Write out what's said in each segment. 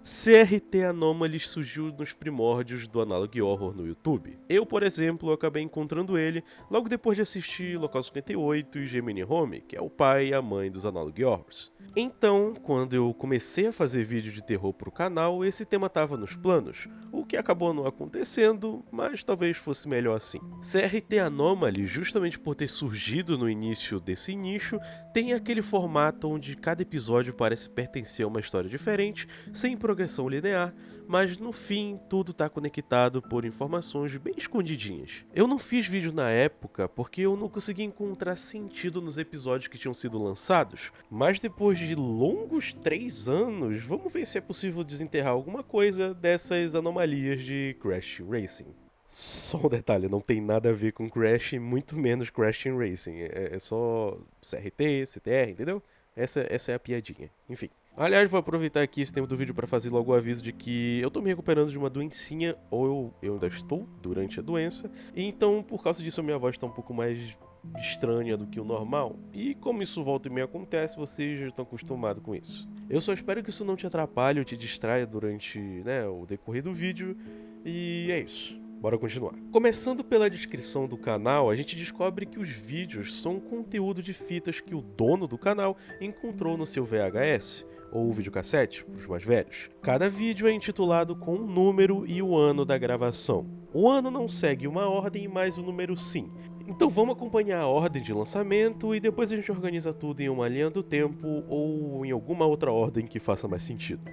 CRT Anomalies surgiu nos primórdios do Analog Horror no YouTube. Eu, por exemplo, acabei encontrando ele logo depois de assistir Local 58 e Gemini Home, que é o pai e a mãe dos Analog Horrors. Então, quando eu comecei a fazer vídeo de terror pro canal, esse tema estava nos planos, o que acabou não acontecendo, mas talvez fosse melhor assim. CRT Anomaly, justamente por ter surgido no início desse nicho, tem aquele formato onde cada episódio parece pertencer a uma história diferente, sem progressão linear, mas no fim tudo está conectado por informações bem escondidinhas. Eu não fiz vídeo na época porque eu não consegui encontrar sentido nos episódios que tinham sido lançados, mas depois de longos 3 anos, vamos ver se é possível desenterrar alguma coisa dessas anomalias de Crash Racing. Só um detalhe, não tem nada a ver com Crash, muito menos Crash Racing. É só CRT, CTR, entendeu? Essa é a piadinha. Enfim. Aliás, vou aproveitar aqui esse tempo do vídeo para fazer logo o aviso de que eu tô me recuperando de uma doencinha, ou eu ainda estou durante a doença, e então por causa disso a minha voz tá um pouco mais estranha do que o normal, e como isso volta e meia acontece, vocês já estão acostumados com isso. Eu só espero que isso não te atrapalhe ou te distraia durante o decorrer do vídeo, e é isso. Bora continuar. Começando pela descrição do canal, a gente descobre que os vídeos são conteúdo de fitas que o dono do canal encontrou no seu VHS, ou videocassete, para os mais velhos. Cada vídeo é intitulado com um número e o ano da gravação. O ano não segue uma ordem, mas o número sim. Então vamos acompanhar a ordem de lançamento e depois a gente organiza tudo em uma linha do tempo ou em alguma outra ordem que faça mais sentido.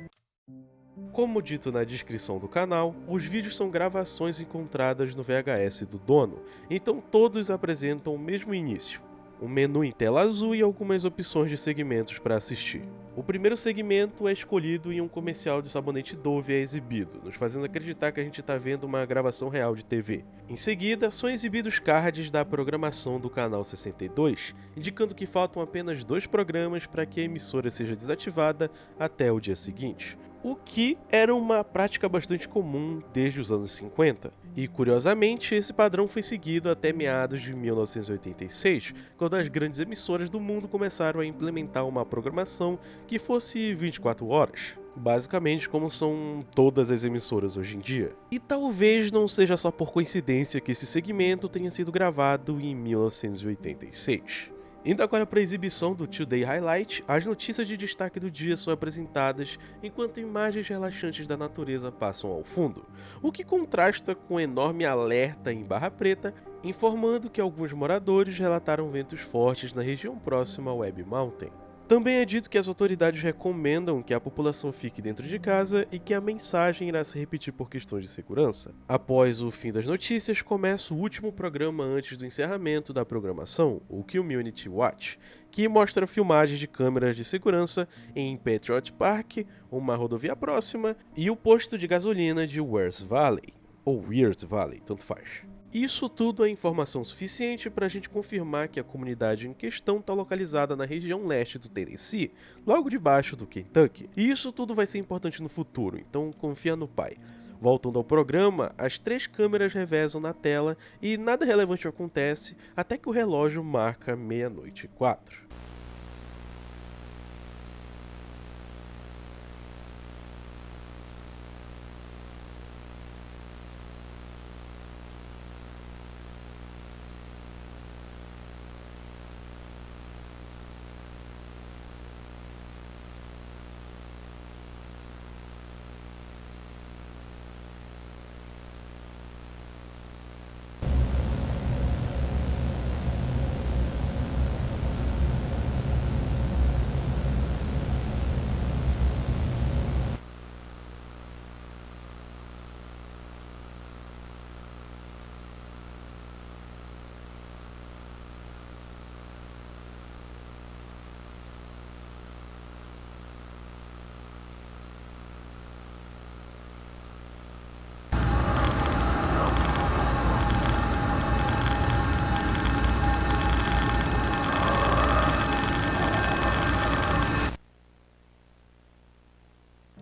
Como dito na descrição do canal, os vídeos são gravações encontradas no VHS do dono, então todos apresentam o mesmo início, um menu em tela azul e algumas opções de segmentos para assistir. O primeiro segmento é escolhido e um comercial de sabonete Dove é exibido, nos fazendo acreditar que a gente está vendo uma gravação real de TV. Em seguida, são exibidos cards da programação do canal 62, indicando que faltam apenas 2 programas para que a emissora seja desativada até o dia seguinte. O que era uma prática bastante comum desde os anos 50. E, curiosamente, esse padrão foi seguido até meados de 1986, quando as grandes emissoras do mundo começaram a implementar uma programação que fosse 24 horas. Basicamente como são todas as emissoras hoje em dia. E talvez não seja só por coincidência que esse segmento tenha sido gravado em 1986. Indo agora para a exibição do Today Highlight, as notícias de destaque do dia são apresentadas enquanto imagens relaxantes da natureza passam ao fundo, o que contrasta com o enorme alerta em barra preta, informando que alguns moradores relataram ventos fortes na região próxima ao Web Mountain. Também é dito que as autoridades recomendam que a população fique dentro de casa e que a mensagem irá se repetir por questões de segurança. Após o fim das notícias, começa o último programa antes do encerramento da programação, o Community Watch, que mostra filmagens de câmeras de segurança em Patriot Park, uma rodovia próxima, e o posto de gasolina de Wears Valley, ou Weird Valley, tanto faz. Isso tudo é informação suficiente para a gente confirmar que a comunidade em questão está localizada na região leste do Tennessee, logo debaixo do Kentucky. E isso tudo vai ser importante no futuro, então confia no pai. Voltando ao programa, as 3 câmeras revezam na tela e nada relevante acontece até que o relógio marca 00:04.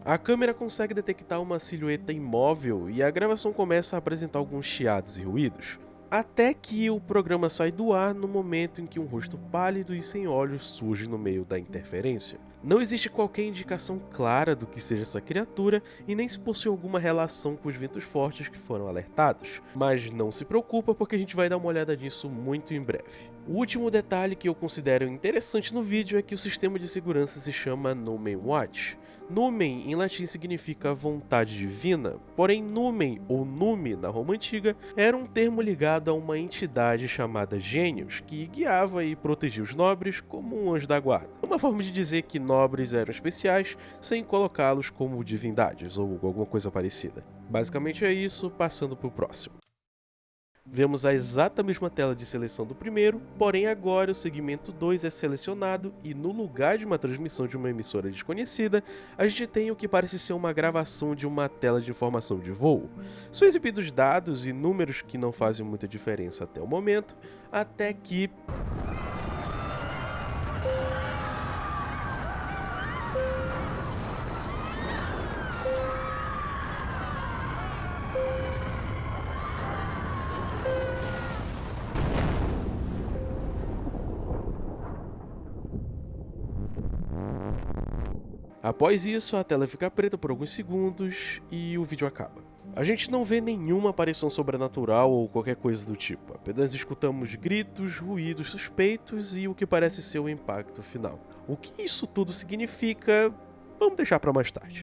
A câmera consegue detectar uma silhueta imóvel e a gravação começa a apresentar alguns chiados e ruídos, até que o programa sai do ar no momento em que um rosto pálido e sem olhos surge no meio da interferência. Não existe qualquer indicação clara do que seja essa criatura e nem se possui alguma relação com os ventos fortes que foram alertados, mas não se preocupa porque a gente vai dar uma olhada nisso muito em breve. O último detalhe que eu considero interessante no vídeo é que o sistema de segurança se chama Numen Watch. Numen em latim significa vontade divina, porém Numen ou Nume na Roma Antiga era um termo ligado a uma entidade chamada Gênios que guiava e protegia os nobres como um anjo da guarda. Uma forma de dizer que nobres eram especiais sem colocá-los como divindades ou alguma coisa parecida. Basicamente é isso, passando para o próximo. Vemos a exata mesma tela de seleção do primeiro, porém agora o segmento 2 é selecionado e no lugar de uma transmissão de uma emissora desconhecida, a gente tem o que parece ser uma gravação de uma tela de informação de voo. São exibidos dados e números que não fazem muita diferença até o momento, até que... Após isso, a tela fica preta por alguns segundos e o vídeo acaba. A gente não vê nenhuma aparição sobrenatural ou qualquer coisa do tipo, apenas escutamos gritos, ruídos suspeitos e o que parece ser o impacto final. O que isso tudo significa, vamos deixar para mais tarde.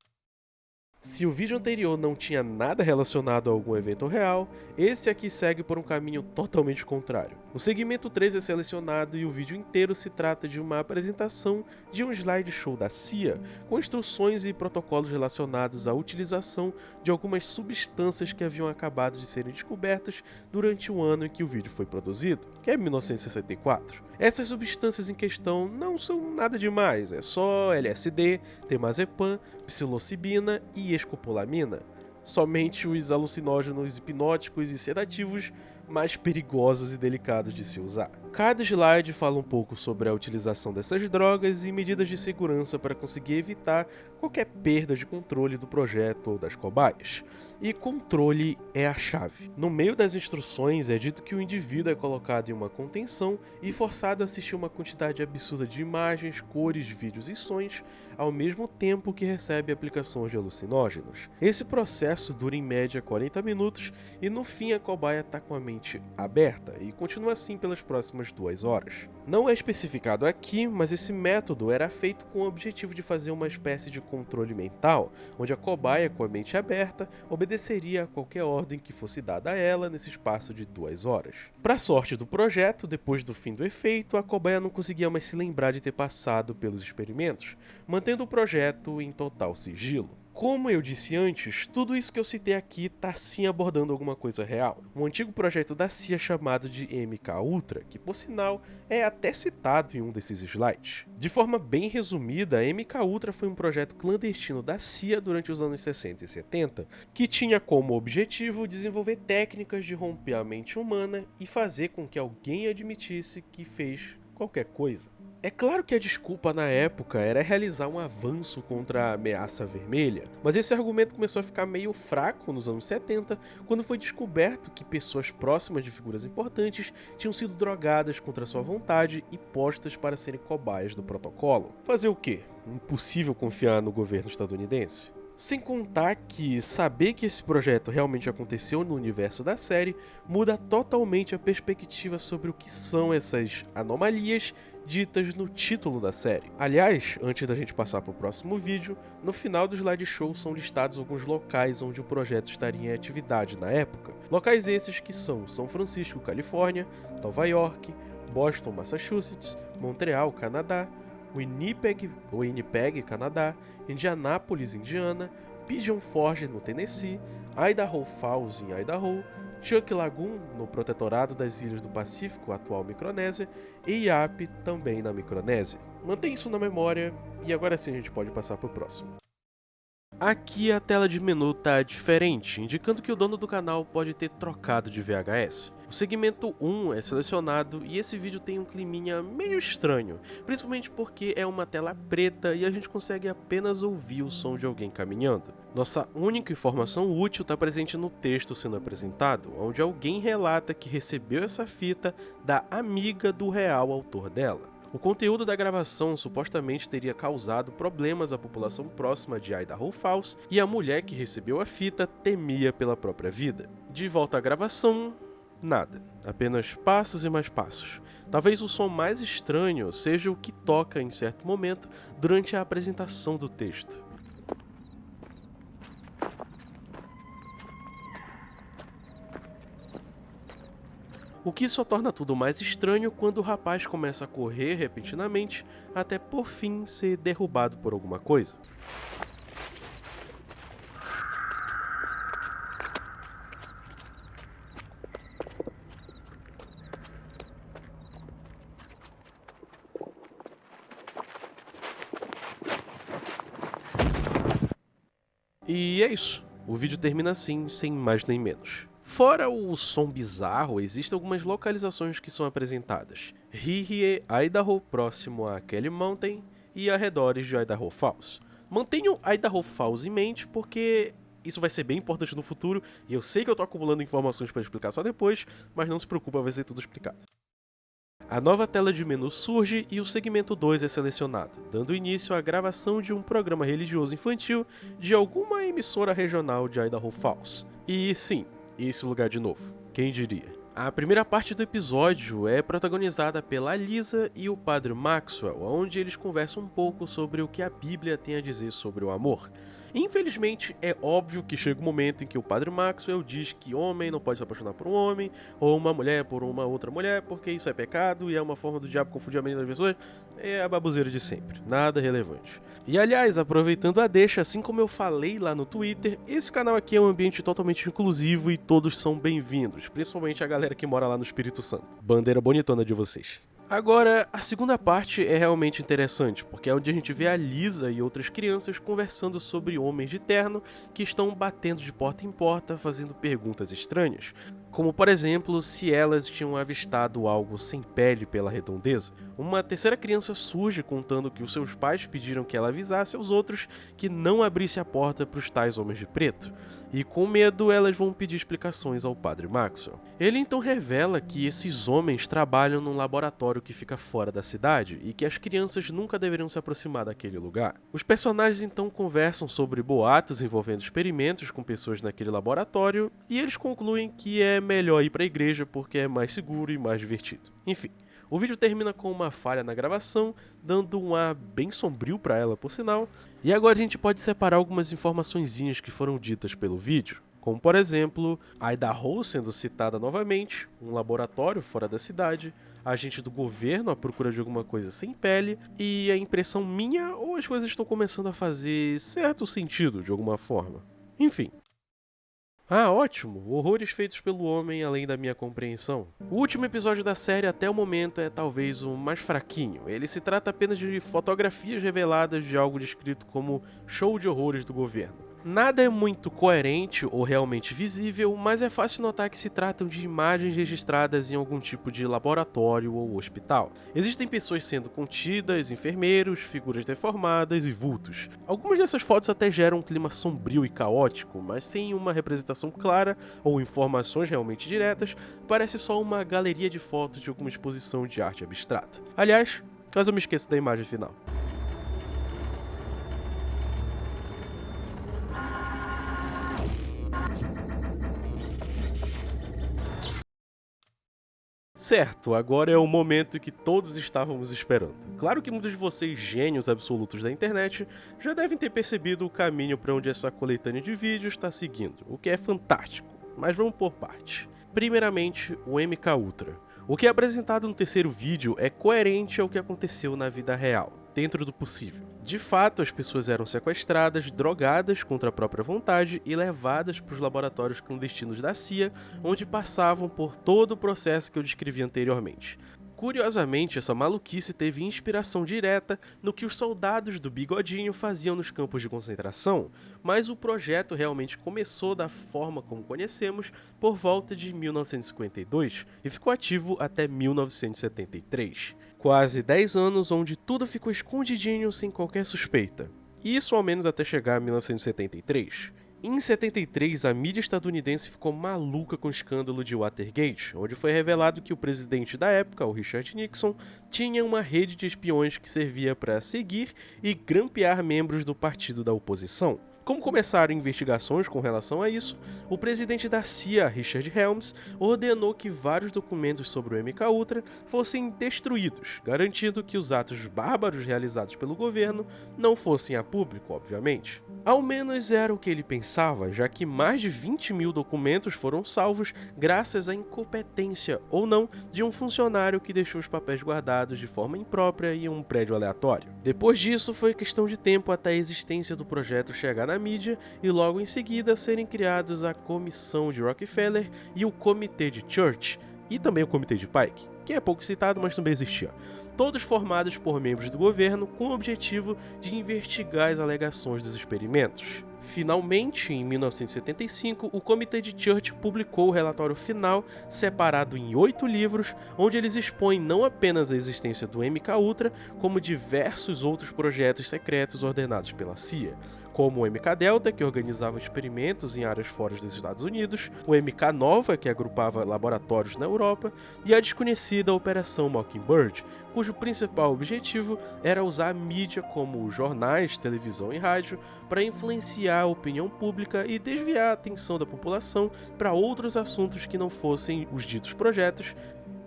Se o vídeo anterior não tinha nada relacionado a algum evento real, esse aqui segue por um caminho totalmente contrário. O segmento 3 é selecionado e o vídeo inteiro se trata de uma apresentação de um slideshow da CIA, com instruções e protocolos relacionados à utilização de algumas substâncias que haviam acabado de serem descobertas durante o ano em que o vídeo foi produzido, que é 1964. Essas substâncias em questão não são nada demais, é só LSD, temazepam, psilocibina e escopolamina. Somente os alucinógenos hipnóticos e sedativos mais perigosos e delicados de se usar. Cada slide fala um pouco sobre a utilização dessas drogas e medidas de segurança para conseguir evitar qualquer perda de controle do projeto ou das cobaias. E controle é a chave. No meio das instruções é dito que o indivíduo é colocado em uma contenção e forçado a assistir uma quantidade absurda de imagens, cores, vídeos e sons, ao mesmo tempo que recebe aplicações de alucinógenos. Esse processo dura em média 40 minutos e no fim a cobaia está com a mente aberta e continua assim pelas próximas 2 horas. Não é especificado aqui, mas esse método era feito com o objetivo de fazer uma espécie de controle mental, onde a cobaia com a mente aberta obedeceria a qualquer ordem que fosse dada a ela nesse espaço de 2 horas. Para sorte do projeto, depois do fim do efeito, a cobaia não conseguia mais se lembrar de ter passado pelos experimentos, mantendo o projeto em total sigilo. Como eu disse antes, tudo isso que eu citei aqui está sim abordando alguma coisa real. Um antigo projeto da CIA chamado de MKUltra, que por sinal é até citado em um desses slides. De forma bem resumida, a MKUltra foi um projeto clandestino da CIA durante os anos 60 e 70, que tinha como objetivo desenvolver técnicas de romper a mente humana e fazer com que alguém admitisse que fez qualquer coisa. É claro que a desculpa na época era realizar um avanço contra a ameaça vermelha, mas esse argumento começou a ficar meio fraco nos anos 70, quando foi descoberto que pessoas próximas de figuras importantes tinham sido drogadas contra sua vontade e postas para serem cobaias do protocolo. Fazer o quê? Impossível confiar no governo estadunidense? Sem contar que saber que esse projeto realmente aconteceu no universo da série muda totalmente a perspectiva sobre o que são essas anomalias ditas no título da série. Aliás, antes da gente passar para o próximo vídeo, no final do slideshow são listados alguns locais onde o projeto estaria em atividade na época. Locais esses que são São Francisco, Califórnia, Nova York, Boston, Massachusetts, Montreal, Canadá, Winnipeg, Canadá, Indianápolis, Indiana, Pigeon Forge, no Tennessee, Idaho Falls, em Idaho, Chuck Lagoon, no Protetorado das Ilhas do Pacífico, atual Micronésia, e Iap, também na Micronésia. Mantém isso na memória, e agora sim a gente pode passar para o próximo. Aqui a tela de menu está diferente, indicando que o dono do canal pode ter trocado de VHS. O segmento 1 é selecionado e esse vídeo tem um climinha meio estranho, principalmente porque é uma tela preta e a gente consegue apenas ouvir o som de alguém caminhando. Nossa única informação útil está presente no texto sendo apresentado, onde alguém relata que recebeu essa fita da amiga do real autor dela. O conteúdo da gravação supostamente teria causado problemas à população próxima de Idaho Falls e a mulher que recebeu a fita temia pela própria vida. De volta à gravação, nada. Apenas passos e mais passos. Talvez o som mais estranho seja o que toca em certo momento durante a apresentação do texto. O que só torna tudo mais estranho quando o rapaz começa a correr repentinamente, até por fim ser derrubado por alguma coisa. E é isso. O vídeo termina assim, sem mais nem menos. Fora o som bizarro, existem algumas localizações que são apresentadas. Hihie, Idaho, próximo a Kelly Mountain, e arredores de Idaho Falls. Mantenham Idaho Falls em mente porque isso vai ser bem importante no futuro, e eu sei que eu tô acumulando informações para explicar só depois, mas não se preocupa, vai ser tudo explicado. A nova tela de menu surge e o segmento 2 é selecionado, dando início à gravação de um programa religioso infantil de alguma emissora regional de Idaho Falls. E sim, esse lugar de novo, quem diria? A primeira parte do episódio é protagonizada pela Lisa e o Padre Maxwell, onde eles conversam um pouco sobre o que a Bíblia tem a dizer sobre o amor. Infelizmente, é óbvio que chega um momento em que o Padre Maxwell diz que homem não pode se apaixonar por um homem, ou uma mulher por uma outra mulher, porque isso é pecado e é uma forma do diabo confundir a mente das pessoas. É a baboseira de sempre, nada relevante. E aliás, aproveitando a deixa, assim como eu falei lá no Twitter, esse canal aqui é um ambiente totalmente inclusivo e todos são bem-vindos, principalmente a galera que mora lá no Espírito Santo. Bandeira bonitona de vocês. Agora, a segunda parte é realmente interessante, porque é onde a gente vê a Lisa e outras crianças conversando sobre homens de terno que estão batendo de porta em porta fazendo perguntas estranhas, como por exemplo, se elas tinham avistado algo sem pele pela redondeza. Uma terceira criança surge contando que os seus pais pediram que ela avisasse aos outros que não abrisse a porta para os tais homens de preto, e com medo elas vão pedir explicações ao Padre Maxwell. Ele então revela que esses homens trabalham num laboratório que fica fora da cidade e que as crianças nunca deveriam se aproximar daquele lugar. Os personagens então conversam sobre boatos envolvendo experimentos com pessoas naquele laboratório e eles concluem que é melhor ir para a igreja porque é mais seguro e mais divertido. Enfim, o vídeo termina com uma falha na gravação, dando um ar bem sombrio para ela, por sinal. E agora a gente pode separar algumas informaçõezinhas que foram ditas pelo vídeo, como por exemplo, Idaho sendo citada novamente, um laboratório fora da cidade, agente do governo à procura de alguma coisa sem pele, e a impressão minha ou as coisas estão começando a fazer certo sentido de alguma forma. Enfim. Ah, ótimo! Horrores feitos pelo homem além da minha compreensão. O último episódio da série até o momento é talvez o mais fraquinho. Ele se trata apenas de fotografias reveladas de algo descrito como show de horrores do governo. Nada é muito coerente ou realmente visível, mas é fácil notar que se tratam de imagens registradas em algum tipo de laboratório ou hospital. Existem pessoas sendo contidas, enfermeiros, figuras deformadas e vultos. Algumas dessas fotos até geram um clima sombrio e caótico, mas sem uma representação clara ou informações realmente diretas, parece só uma galeria de fotos de alguma exposição de arte abstrata. Aliás, quase eu me esqueço da imagem final. Certo, agora é o momento que todos estávamos esperando. Claro que muitos de vocês, gênios absolutos da internet, já devem ter percebido o caminho para onde essa coletânea de vídeos está seguindo, o que é fantástico, mas vamos por parte. Primeiramente, o MK Ultra. O que é apresentado no terceiro vídeo é coerente ao que aconteceu na vida real, dentro do possível. De fato, as pessoas eram sequestradas, drogadas contra a própria vontade e levadas para os laboratórios clandestinos da CIA, onde passavam por todo o processo que eu descrevi anteriormente. Curiosamente, essa maluquice teve inspiração direta no que os soldados do Bigodinho faziam nos campos de concentração, mas o projeto realmente começou da forma como conhecemos por volta de 1952 e ficou ativo até 1973. Quase 10 anos onde tudo ficou escondidinho sem qualquer suspeita. Isso ao menos até chegar a 1973. Em 73, a mídia estadunidense ficou maluca com o escândalo de Watergate, onde foi revelado que o presidente da época, o Richard Nixon, tinha uma rede de espiões que servia para seguir e grampear membros do partido da oposição. Como começaram investigações com relação a isso, o presidente da CIA, Richard Helms, ordenou que vários documentos sobre o MKUltra fossem destruídos, garantindo que os atos bárbaros realizados pelo governo não fossem a público, obviamente. Ao menos era o que ele pensava, já que mais de 20 mil documentos foram salvos graças à incompetência, ou não, de um funcionário que deixou os papéis guardados de forma imprópria em um prédio aleatório. Depois disso, foi questão de tempo até a existência do projeto chegar na mídia e logo em seguida serem criados a Comissão de Rockefeller e o Comitê de Church, e também o Comitê de Pike, que é pouco citado, mas também existia. Todos formados por membros do governo com o objetivo de investigar as alegações dos experimentos. Finalmente, em 1975, o Comitê de Church publicou o relatório final, separado em 8 livros, onde eles expõem não apenas a existência do MKUltra, como diversos outros projetos secretos ordenados pela CIA, como o MK-Delta, que organizava experimentos em áreas fora dos Estados Unidos, o MK-Nova, que agrupava laboratórios na Europa, e a desconhecida Operação Mockingbird, cujo principal objetivo era usar a mídia como jornais, televisão e rádio para influenciar a opinião pública e desviar a atenção da população para outros assuntos que não fossem os ditos projetos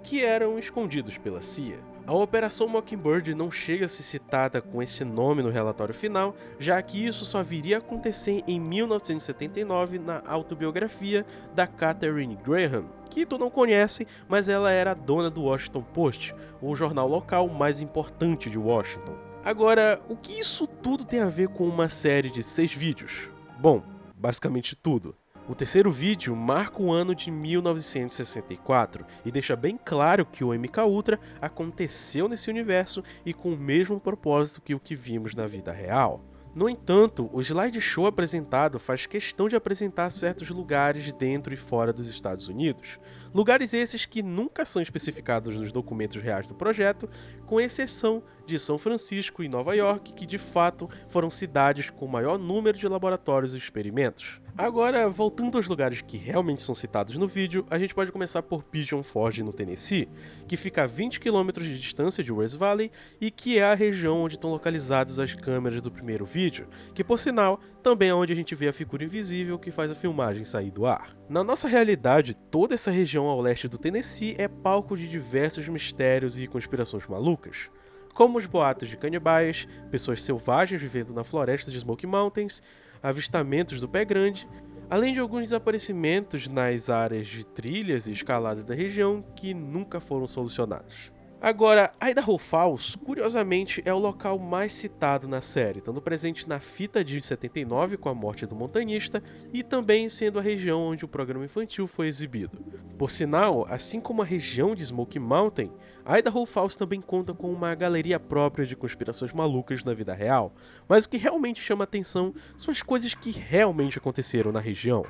que eram escondidos pela CIA. A Operação Mockingbird não chega a ser citada com esse nome no relatório final, já que isso só viria a acontecer em 1979 na autobiografia da Katharine Graham, que tu não conhece, mas ela era a dona do Washington Post, o jornal local mais importante de Washington. Agora, o que isso tudo tem a ver com uma série de 6 vídeos? Bom, basicamente tudo. O terceiro vídeo marca o ano de 1964 e deixa bem claro que o MKUltra aconteceu nesse universo e com o mesmo propósito que o que vimos na vida real. No entanto, o slideshow apresentado faz questão de apresentar certos lugares dentro e fora dos Estados Unidos. Lugares esses que nunca são especificados nos documentos reais do projeto, com exceção de São Francisco e Nova York, que de fato foram cidades com maior número de laboratórios e experimentos. Agora, voltando aos lugares que realmente são citados no vídeo, a gente pode começar por Pigeon Forge, no Tennessee, que fica a 20 km de distância de Rose Valley e que é a região onde estão localizadas as câmeras do primeiro vídeo, que por sinal, também é onde a gente vê a figura invisível que faz a filmagem sair do ar. Na nossa realidade, toda essa região ao leste do Tennessee é palco de diversos mistérios e conspirações malucas, como os boatos de canibais, pessoas selvagens vivendo na floresta de Smoky Mountains, avistamentos do Pé Grande, além de alguns desaparecimentos nas áreas de trilhas e escaladas da região que nunca foram solucionados. Agora, Idaho Falls, curiosamente, é o local mais citado na série, estando presente na fita de 79 com a morte do montanhista e também sendo a região onde o programa infantil foi exibido. Por sinal, assim como a região de Smoky Mountain, Idaho Falls também conta com uma galeria própria de conspirações malucas na vida real, mas o que realmente chama atenção são as coisas que realmente aconteceram na região.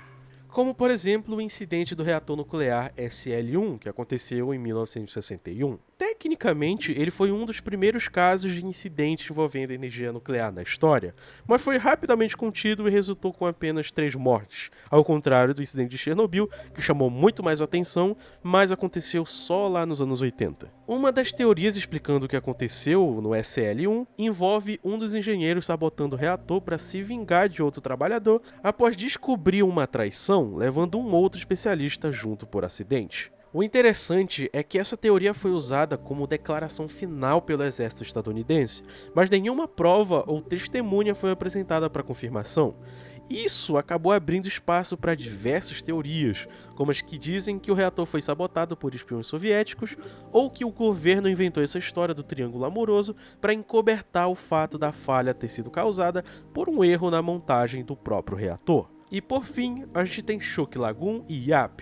Como, por exemplo, o incidente do reator nuclear SL-1, que aconteceu em 1961. Tecnicamente, ele foi um dos primeiros casos de incidente envolvendo energia nuclear na história, mas foi rapidamente contido e resultou com apenas 3 mortes, ao contrário do incidente de Chernobyl, que chamou muito mais atenção, mas aconteceu só lá nos anos 80. Uma das teorias explicando o que aconteceu no SL-1 envolve um dos engenheiros sabotando o reator para se vingar de outro trabalhador após descobrir uma traição, levando um outro especialista junto por acidente. O interessante é que essa teoria foi usada como declaração final pelo exército estadunidense, mas nenhuma prova ou testemunha foi apresentada para confirmação. Isso acabou abrindo espaço para diversas teorias, como as que dizem que o reator foi sabotado por espiões soviéticos ou que o governo inventou essa história do triângulo amoroso para encobertar o fato da falha ter sido causada por um erro na montagem do próprio reator. E por fim, a gente tem Shoki Lagoon e Yap,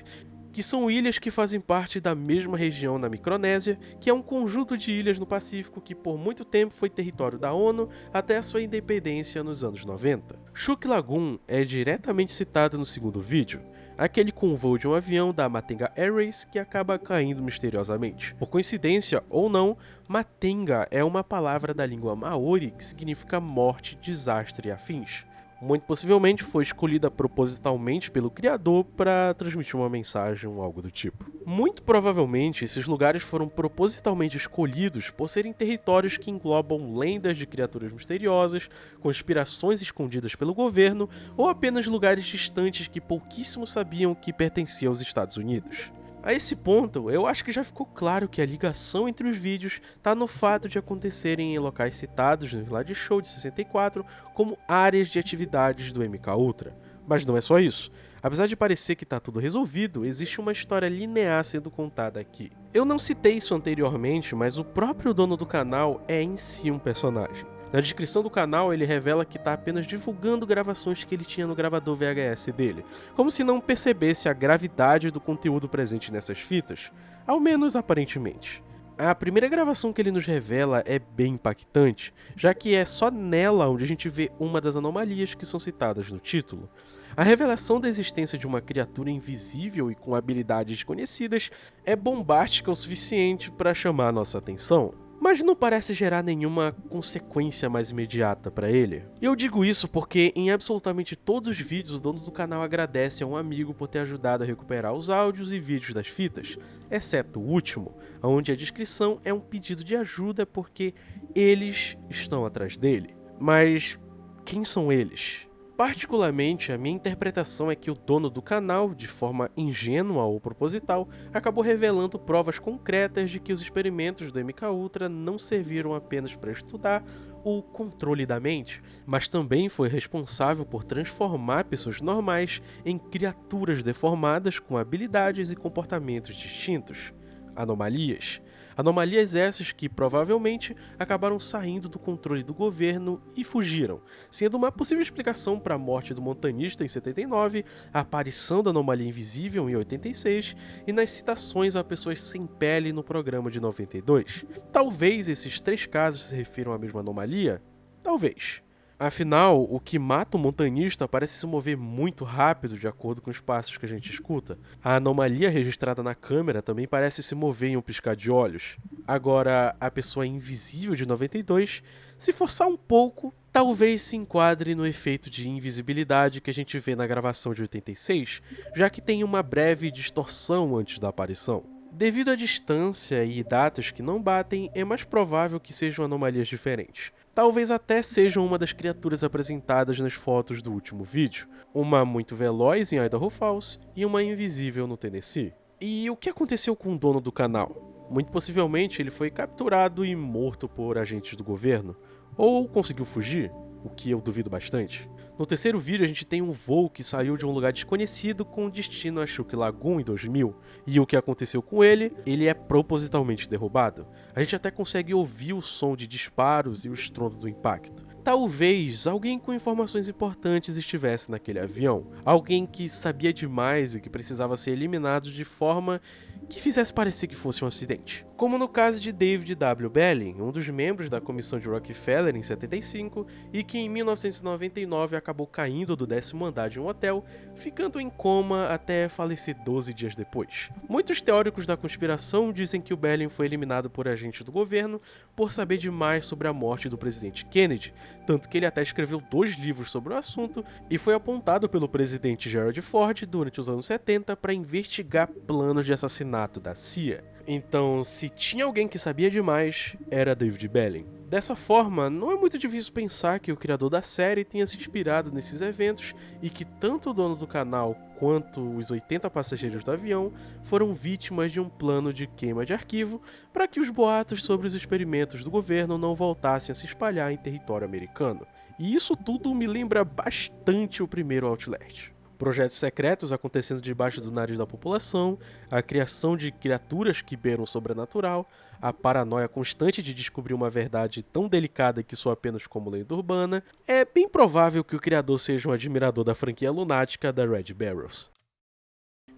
que são ilhas que fazem parte da mesma região na Micronésia, que é um conjunto de ilhas no Pacífico que por muito tempo foi território da ONU até a sua independência nos anos 90. Shoki Lagoon é diretamente citado no segundo vídeo, aquele com o voo de um avião da Matenga Airways que acaba caindo misteriosamente. Por coincidência ou não, Matenga é uma palavra da língua Maori que significa morte, desastre e afins. Muito possivelmente foi escolhida propositalmente pelo criador para transmitir uma mensagem ou algo do tipo. Muito provavelmente, esses lugares foram propositalmente escolhidos por serem territórios que englobam lendas de criaturas misteriosas, conspirações escondidas pelo governo ou apenas lugares distantes que pouquíssimos sabiam que pertenciam aos Estados Unidos. A esse ponto, eu acho que já ficou claro que a ligação entre os vídeos está no fato de acontecerem em locais citados no Slide Show de 64 como áreas de atividades do MK Ultra. Mas não é só isso. Apesar de parecer que está tudo resolvido, existe uma história linear sendo contada aqui. Eu não citei isso anteriormente, mas o próprio dono do canal é em si um personagem. Na descrição do canal, ele revela que está apenas divulgando gravações que ele tinha no gravador VHS dele, como se não percebesse a gravidade do conteúdo presente nessas fitas, ao menos aparentemente. A primeira gravação que ele nos revela é bem impactante, já que é só nela onde a gente vê uma das anomalias que são citadas no título. A revelação da existência de uma criatura invisível e com habilidades desconhecidas é bombástica o suficiente para chamar a nossa atenção, mas não parece gerar nenhuma consequência mais imediata para ele. E eu digo isso porque em absolutamente todos os vídeos o dono do canal agradece a um amigo por ter ajudado a recuperar os áudios e vídeos das fitas, exceto o último, onde a descrição é um pedido de ajuda porque eles estão atrás dele. Mas quem são eles? Particularmente, a minha interpretação é que o dono do canal, de forma ingênua ou proposital, acabou revelando provas concretas de que os experimentos do MK Ultra não serviram apenas para estudar o controle da mente, mas também foi responsável por transformar pessoas normais em criaturas deformadas com habilidades e comportamentos distintos. Anomalias. Anomalias essas que provavelmente acabaram saindo do controle do governo e fugiram, sendo uma possível explicação para a morte do montanista em 79, a aparição da anomalia invisível em 86 e nas citações a pessoas sem pele no programa de 92. Talvez esses três casos se refiram à mesma anomalia? Talvez. Afinal, o que mata o montanista parece se mover muito rápido de acordo com os passos que a gente escuta. A anomalia registrada na câmera também parece se mover em um piscar de olhos. Agora, a pessoa invisível de 92, se forçar um pouco, talvez se enquadre no efeito de invisibilidade que a gente vê na gravação de 86, já que tem uma breve distorção antes da aparição. Devido à distância e datas que não batem, é mais provável que sejam anomalias diferentes. Talvez até sejam uma das criaturas apresentadas nas fotos do último vídeo, uma muito veloz em Idaho Falls e uma invisível no Tennessee. E o que aconteceu com o dono do canal? Muito possivelmente ele foi capturado e morto por agentes do governo, ou conseguiu fugir, o que eu duvido bastante. No terceiro vídeo a gente tem um voo que saiu de um lugar desconhecido com destino a Chuk Lagoon em 2000, e o que aconteceu com ele é propositalmente derrubado. A gente até consegue ouvir o som de disparos e o estrondo do impacto. Talvez alguém com informações importantes estivesse naquele avião, alguém que sabia demais e que precisava ser eliminado de forma que fizesse parecer que fosse um acidente. Como no caso de David W. Belling, um dos membros da comissão de Rockefeller em 75 e que em 1999 acabou caindo do 10º andar de um hotel, ficando em coma até falecer 12 dias depois. Muitos teóricos da conspiração dizem que o Belling foi eliminado por agentes do governo por saber demais sobre a morte do presidente Kennedy, tanto que ele até escreveu 2 livros sobre o assunto e foi apontado pelo presidente Gerald Ford durante os anos 70 para investigar planos de assassinato da CIA. Então, se tinha alguém que sabia demais, era David Belling. Dessa forma, não é muito difícil pensar que o criador da série tenha se inspirado nesses eventos e que tanto o dono do canal quanto os 80 passageiros do avião foram vítimas de um plano de queima de arquivo para que os boatos sobre os experimentos do governo não voltassem a se espalhar em território americano. E isso tudo me lembra bastante o primeiro Outlast. Projetos secretos acontecendo debaixo do nariz da população, a criação de criaturas que beiram o sobrenatural, a paranoia constante de descobrir uma verdade tão delicada que soa apenas como lenda urbana. É bem provável que o criador seja um admirador da franquia lunática da Red Barrels.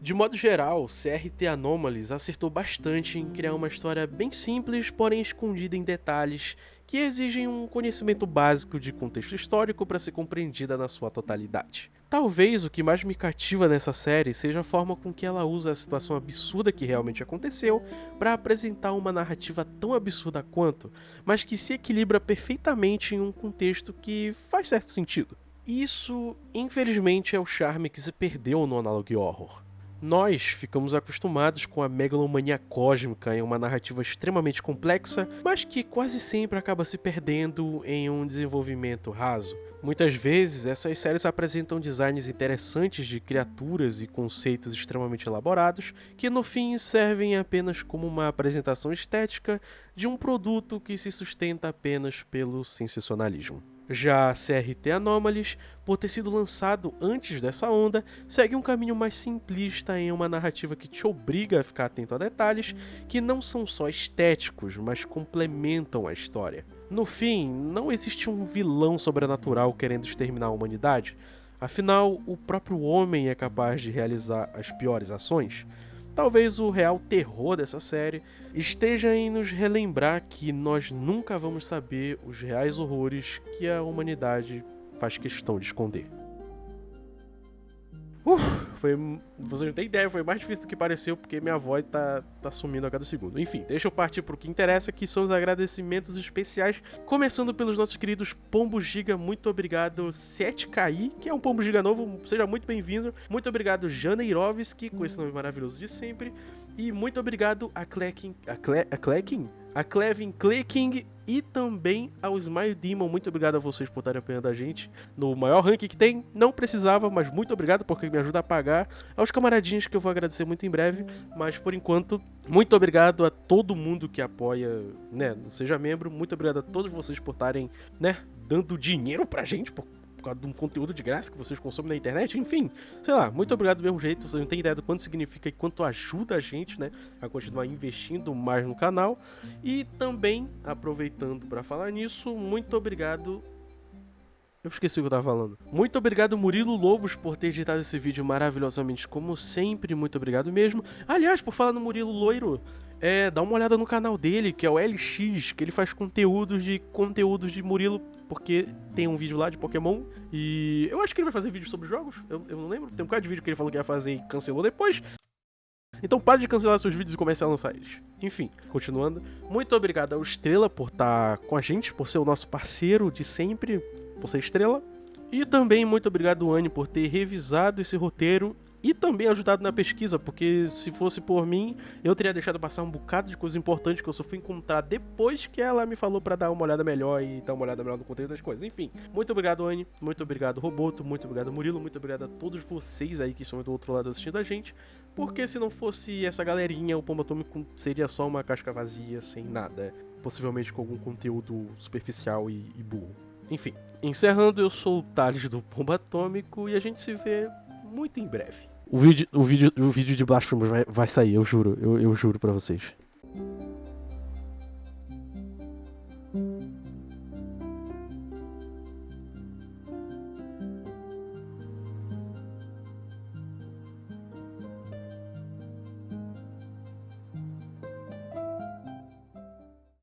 De modo geral, CRT Anomalies acertou bastante em criar uma história bem simples, porém escondida em detalhes que exigem um conhecimento básico de contexto histórico para ser compreendida na sua totalidade. Talvez o que mais me cativa nessa série seja a forma com que ela usa a situação absurda que realmente aconteceu para apresentar uma narrativa tão absurda quanto, mas que se equilibra perfeitamente em um contexto que faz certo sentido. Isso, infelizmente, é o charme que se perdeu no Analog Horror. Nós ficamos acostumados com a megalomania cósmica em uma narrativa extremamente complexa, mas que quase sempre acaba se perdendo em um desenvolvimento raso. Muitas vezes, essas séries apresentam designs interessantes de criaturas e conceitos extremamente elaborados, que no fim servem apenas como uma apresentação estética de um produto que se sustenta apenas pelo sensacionalismo. Já CRT Anomalies, por ter sido lançado antes dessa onda, segue um caminho mais simplista em uma narrativa que te obriga a ficar atento a detalhes que não são só estéticos, mas complementam a história. No fim, não existe um vilão sobrenatural querendo exterminar a humanidade, afinal, o próprio homem é capaz de realizar as piores ações. Talvez o real terror dessa série esteja em nos relembrar que nós nunca vamos saber os reais horrores que a humanidade faz questão de esconder. Você não tem ideia, foi mais difícil do que pareceu, porque minha voz tá sumindo a cada segundo. Enfim, deixa eu partir pro que interessa, que são os agradecimentos especiais, começando pelos nossos queridos Pombo Giga. Muito obrigado, 7KI, que é um Pombo Giga novo, seja muito bem-vindo. Muito obrigado, Janeirovski, com esse nome maravilhoso de sempre. E muito obrigado a Clevin Clicking e também ao Smile Demon. Muito obrigado a vocês por estarem apoiando a gente no maior ranking que tem. Não precisava, mas muito obrigado porque me ajuda a pagar. Aos camaradinhos, que eu vou agradecer muito em breve, mas por enquanto, muito obrigado a todo mundo que apoia, né, não seja membro. Muito obrigado a todos vocês por estarem, né, dando dinheiro pra gente, por causa de um conteúdo de graça que vocês consomem na internet, enfim, sei lá, muito obrigado do mesmo jeito. Vocês não têm ideia do quanto significa e quanto ajuda a gente, né, a continuar investindo mais no canal. E também, aproveitando para falar nisso, muito obrigado. Eu esqueci o que eu tava falando. Muito obrigado, Murilo Lobos, por ter editado esse vídeo maravilhosamente, como sempre. Muito obrigado mesmo. Aliás, por falar no Murilo Loiro, dá uma olhada no canal dele, que é o LX, que ele faz conteúdos de Murilo, porque tem um vídeo lá de Pokémon. E eu acho que ele vai fazer vídeo sobre jogos. Eu não lembro. Tem um bocado de vídeo que ele falou que ia fazer e cancelou depois. Então para de cancelar seus vídeos e comece a lançar eles. Enfim, continuando. Muito obrigado ao Estrela por estar com a gente, por ser o nosso parceiro de sempre, por ser Estrela. E também muito obrigado, Anne, por ter revisado esse roteiro e também ajudado na pesquisa, porque se fosse por mim, eu teria deixado passar um bocado de coisa importante que eu só fui encontrar depois que ela me falou pra dar uma olhada melhor e dar uma olhada melhor no conteúdo das coisas. Enfim, muito obrigado, Anne, muito obrigado, Roboto, muito obrigado, Murilo, muito obrigado a todos vocês aí que estão do outro lado assistindo a gente, porque se não fosse essa galerinha, o Pombo Atômico seria só uma casca vazia, sem nada, possivelmente com algum conteúdo superficial e burro. Enfim, encerrando, eu sou o Thales do Pombo Atômico e a gente se vê muito em breve. O vídeo de Blasphemous vai sair, eu juro pra vocês.